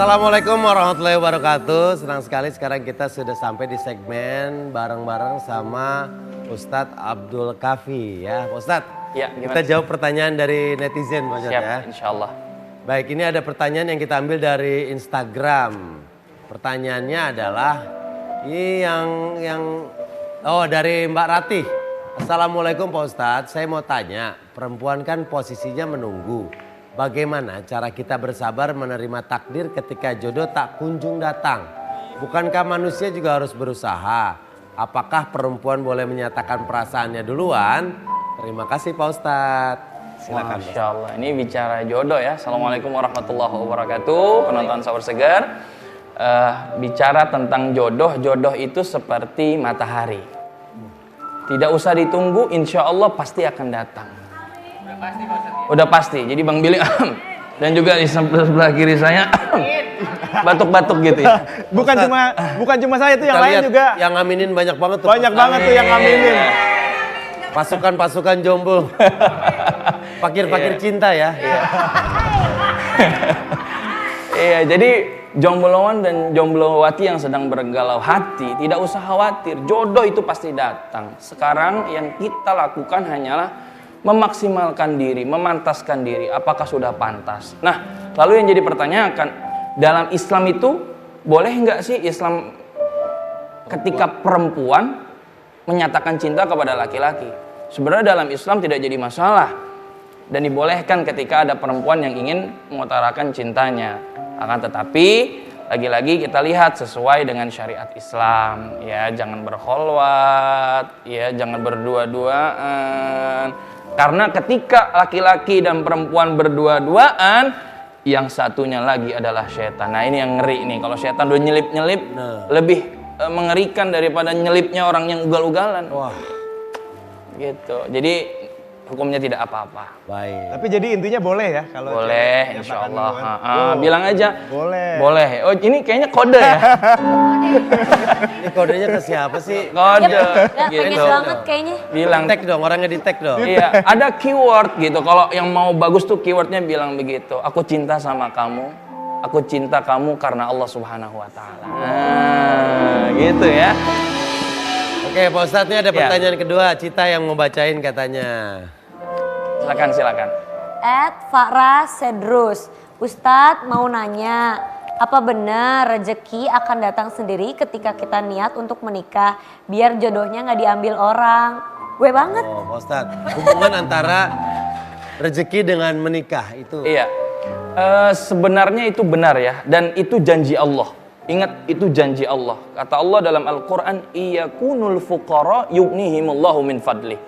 Assalamualaikum warahmatullahi wabarakatuh. Senang sekali sekarang kita sudah sampai di segmen bareng-bareng sama Ustadz Abdul Kafi ya. Ustadz, ya, kita jawab pertanyaan dari netizen Pak Ustadz ya. Insya Allah. Baik, ini ada pertanyaan yang kita ambil dari Instagram. Pertanyaannya adalah ini dari Mbak Ratih. Assalamualaikum Pak Ustadz, saya mau tanya, perempuan kan posisinya menunggu. Bagaimana cara kita bersabar menerima takdir ketika jodoh tak kunjung datang? Bukankah manusia juga harus berusaha? Apakah perempuan boleh menyatakan perasaannya duluan? Terima kasih Pak Ustadz. Silakan. Masya Allah, ini bicara jodoh ya. Assalamualaikum warahmatullahi wabarakatuh. Penonton Sahur Segar. Bicara tentang jodoh, jodoh itu seperti matahari. Tidak usah ditunggu, insya Allah pasti akan datang. Udah pasti. Jadi Bang Billy dan juga di sebelah kiri saya batuk-batuk gitu ya. Bukan cuma saya tuh, yang lain juga. Yang ngaminin banyak banget tuh. Banyak banget tuh yang ngaminin. Pasukan-pasukan jomblo. Fakir-fakir cinta ya. Iya, jadi jombloan dan jomblowati yang sedang bergalau hati, tidak usah khawatir, jodoh itu pasti datang. Sekarang yang kita lakukan hanyalah memaksimalkan diri, memantaskan diri, apakah sudah pantas. Nah, lalu yang jadi pertanyaan, dalam Islam itu boleh nggak sih Islam ketika perempuan menyatakan cinta kepada laki-laki? Sebenarnya dalam Islam tidak jadi masalah dan dibolehkan ketika ada perempuan yang ingin mengutarakan cintanya. Akan tetapi lagi-lagi kita lihat sesuai dengan syariat Islam, ya, jangan berkholwat, ya, jangan berdua-duaan. Karena ketika laki-laki dan perempuan berdua-duaan, yang satunya lagi adalah setan. Nah, ini yang ngeri nih. Kalau setan udah nyelip-nyelip, lebih mengerikan daripada nyelipnya orang yang ugal-ugalan. Wah. Gitu. Jadi hukumnya tidak apa-apa. Baik. Tapi jadi intinya boleh ya kalau boleh, insya Allah. Bilang aja. Boleh. Boleh. Oh, ini kayaknya kode ya. Ini kodenya ke siapa sih? Kode. Gak pengen Gitu. banget kayaknya. Bilang. Tag dong, orangnya di tag dong. Iya, ada keyword gitu. Kalau yang mau bagus tuh keywordnya bilang begitu. Aku cinta sama kamu. Aku cinta kamu karena Allah Subhanahu wa Ta'ala. Gitu ya. Oke, Pak Ustadz, ini ada pertanyaan kedua. Cita yang mau bacain katanya. Silakan. Farah Sedrus. Ustadz mau nanya, apa benar rezeki akan datang sendiri ketika kita niat untuk menikah biar jodohnya nggak diambil orang? Gue banget. Oh, Pak Ustadz, hubungan antara rezeki dengan menikah itu. Iya. Sebenarnya itu benar ya, dan itu janji Allah. Ingat, itu janji Allah. Kata Allah dalam Al-Quran, iyakunul fuqara yughnihimullahu min fadlih.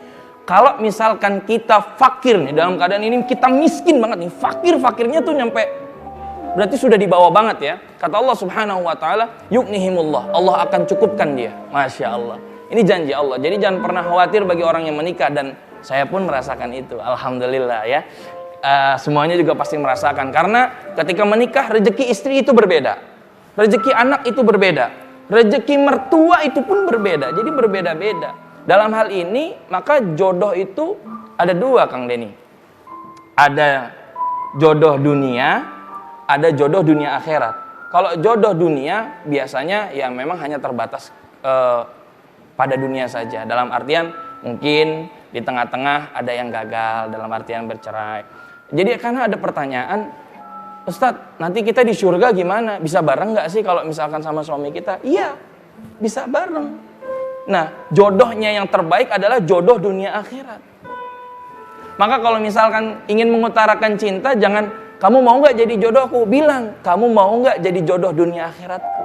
Kalau misalkan kita fakir nih, dalam keadaan ini kita miskin banget nih, fakirnya tuh nyampe, berarti sudah di bawah banget ya. Kata Allah Subhanahu wa Ta'ala, yughnihimullah, Allah akan cukupkan dia. Masya Allah. Ini janji Allah. Jadi jangan pernah khawatir bagi orang yang menikah, dan saya pun merasakan itu. Alhamdulillah ya. Semuanya juga pasti merasakan, karena ketika menikah rezeki istri itu berbeda, rezeki anak itu berbeda, rezeki mertua itu pun berbeda. Jadi berbeda-beda. Dalam hal ini maka jodoh itu ada dua, Kang Denny. Ada jodoh dunia, ada jodoh dunia akhirat. Kalau jodoh dunia biasanya ya memang hanya terbatas pada dunia saja. Dalam artian mungkin di tengah-tengah ada yang gagal, dalam artian bercerai. Jadi karena ada pertanyaan, Ustadz, nanti kita di surga gimana? Bisa bareng nggak sih kalau misalkan sama suami kita? Iya, bisa bareng. Nah, jodohnya yang terbaik adalah jodoh dunia akhirat. Maka kalau misalkan ingin mengutarakan cinta, jangan kamu mau nggak jadi jodohku? Bilang, kamu mau nggak jadi jodoh dunia akhiratku?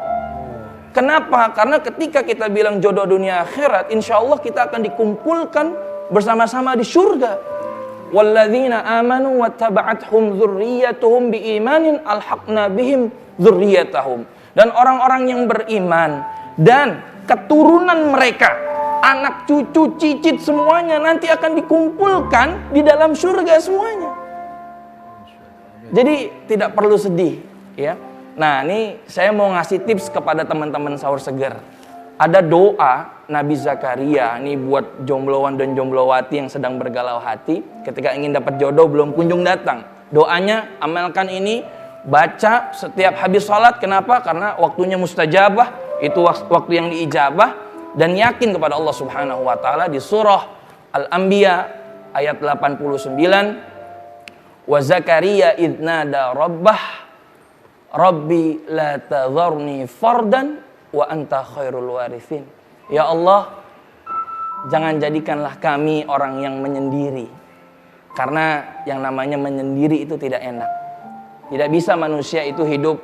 Kenapa? Karena ketika kita bilang jodoh dunia akhirat, insya Allah kita akan dikumpulkan bersama-sama di surga. Walladzina amanu wattaba'athum dzurriyyatuhum biimanin alhaqna bihim dzurriyyatahum. Dan orang-orang yang beriman dan keturunan mereka, anak cucu cicit semuanya nanti akan dikumpulkan di dalam surga semuanya. Jadi tidak perlu sedih ya. Nah, ini saya mau ngasih tips kepada teman-teman Sahur Segar. Ada doa Nabi Zakaria, ini buat jombloan dan jomblowati yang sedang bergalau hati ketika ingin dapat jodoh belum kunjung datang. Doanya, amalkan ini, baca setiap habis sholat. Kenapa? Karena waktunya mustajabah, itu waktu yang diijabah, dan yakin kepada Allah Subhanahu wa taala di surah Al-Anbiya ayat 89, wa Zakaria idnada rabbah rabbi la tadharni fardan wa anta khairul warithin. Ya Allah, jangan jadikanlah kami orang yang menyendiri. Karena yang namanya menyendiri itu tidak enak. Tidak bisa manusia itu hidup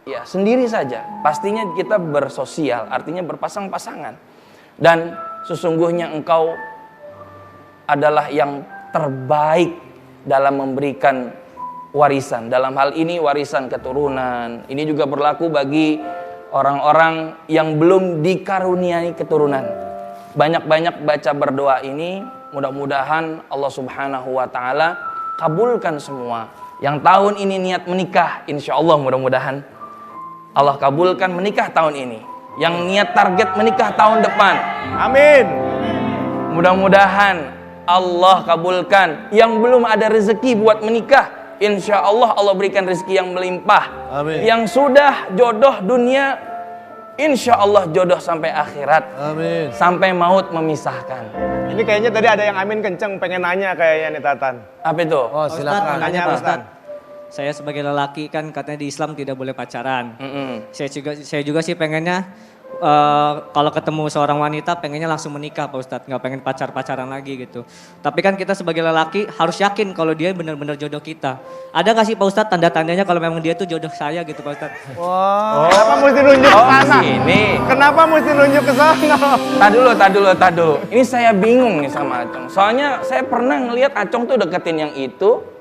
ya sendiri saja. Pastinya kita bersosial, artinya berpasang-pasangan. Dan sesungguhnya engkau adalah yang terbaik dalam memberikan warisan. Dalam hal ini warisan keturunan. Ini juga berlaku bagi orang-orang yang belum dikaruniai keturunan. Banyak-banyak baca berdoa ini, mudah-mudahan Allah Subhanahu wa taala kabulkan semua. Yang tahun ini niat menikah, insya Allah mudah-mudahan Allah kabulkan menikah tahun ini. Yang niat target menikah tahun depan, Amin. mudah-mudahan Allah kabulkan. Yang belum ada rezeki buat menikah, insya Allah Allah berikan rezeki yang melimpah. Amin. Yang sudah jodoh dunia, insya Allah jodoh sampai akhirat. Amin. Sampai maut memisahkan. Ini kayaknya tadi ada yang amin kenceng, pengen nanya kayaknya nih Tatan. Apa itu? Oh, silakan. Tanya Pak Ustaz. Saya sebagai lelaki kan katanya di Islam tidak boleh pacaran. Mm-mm. Saya juga sih pengennya kalau ketemu seorang wanita pengennya langsung menikah Pak Ustadz, nggak pengen pacaran lagi gitu. Tapi kan kita sebagai lelaki harus yakin kalau dia benar-benar jodoh kita. Ada nggak sih Pak Ustadz tanda-tandanya kalau memang dia tuh jodoh saya gitu Pak Ustadz? Wah, kenapa mesti nunjuk ke sana? Sini. Kenapa mesti nunjuk ke sana? Tadi dulu. Ini saya bingung nih sama Acong. Soalnya saya pernah ngelihat Acong tuh deketin yang itu,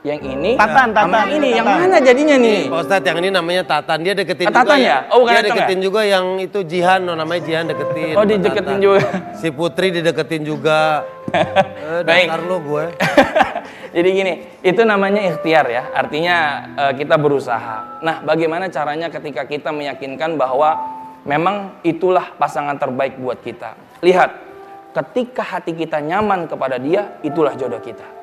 yang ini, Tatan, sama ini. Yang Tatan. mana jadinya nih? Pak Ustadz, yang ini namanya Tatan, dia deketin Ah, Tatan juga ya? Oh, bukan dia Acong deketin juga yang itu Jihan, namanya Jihan deketin. Oh, sama dideketin Tatan. juga. Si Putri dideketin juga. Baik. Dasar lu gue. Jadi gini, itu namanya ikhtiar ya. Artinya kita berusaha. Nah, bagaimana caranya ketika kita meyakinkan bahwa memang itulah pasangan terbaik buat kita. Lihat, ketika hati kita nyaman kepada dia, itulah jodoh kita.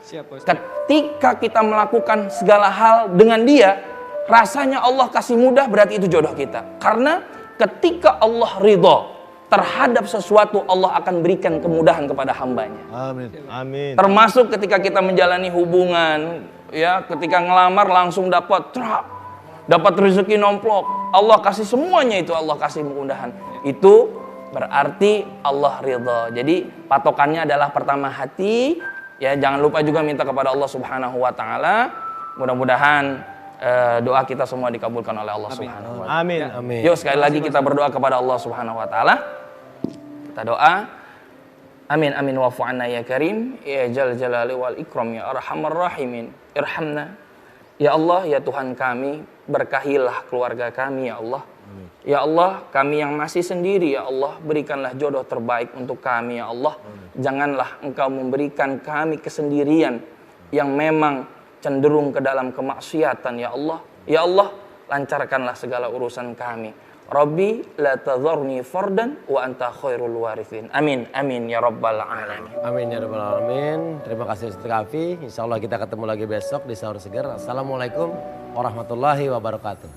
Siap Pak Ustadz. Ketika kita melakukan segala hal dengan dia, rasanya Allah kasih mudah, berarti itu jodoh kita. Karena ketika Allah ridho terhadap sesuatu, Allah akan berikan kemudahan kepada hambanya. Amin. Amin. Termasuk ketika kita menjalani hubungan, ya, ketika ngelamar langsung dapat rezeki nomplok. Allah kasih semuanya itu, Allah kasih kemudahan. Itu berarti Allah ridho. Jadi patokannya adalah pertama hati. Ya, jangan lupa juga minta kepada Allah Subhanahu wa taala. Mudah-mudahan doa kita semua dikabulkan oleh Allah Subhanahu wa taala. Amin. Amin. Yuk sekali lagi kita berdoa kepada Allah Subhanahu wa taala. Kita doa. Amin amin wa'fu anna ya karim ya jal jalali wal ikram ya arhamar rahimin. Irhamna. Ya Allah, ya Tuhan kami, berkahilah keluarga kami ya Allah. Ya Allah, kami yang masih sendiri ya Allah, berikanlah jodoh terbaik untuk kami ya Allah. Janganlah Engkau memberikan kami kesendirian yang memang cenderung ke dalam kemaksiatan ya Allah. Ya Allah, lancarkanlah segala urusan kami. Rabbi la tadharni fardan wa anta khairul warithin. Amin amin ya rabbal alamin. Amin ya rabbal alamin. Terima kasih Ustaz Kafi. Insyaallah kita ketemu lagi besok di Sahur Segar. Assalamualaikum warahmatullahi wabarakatuh.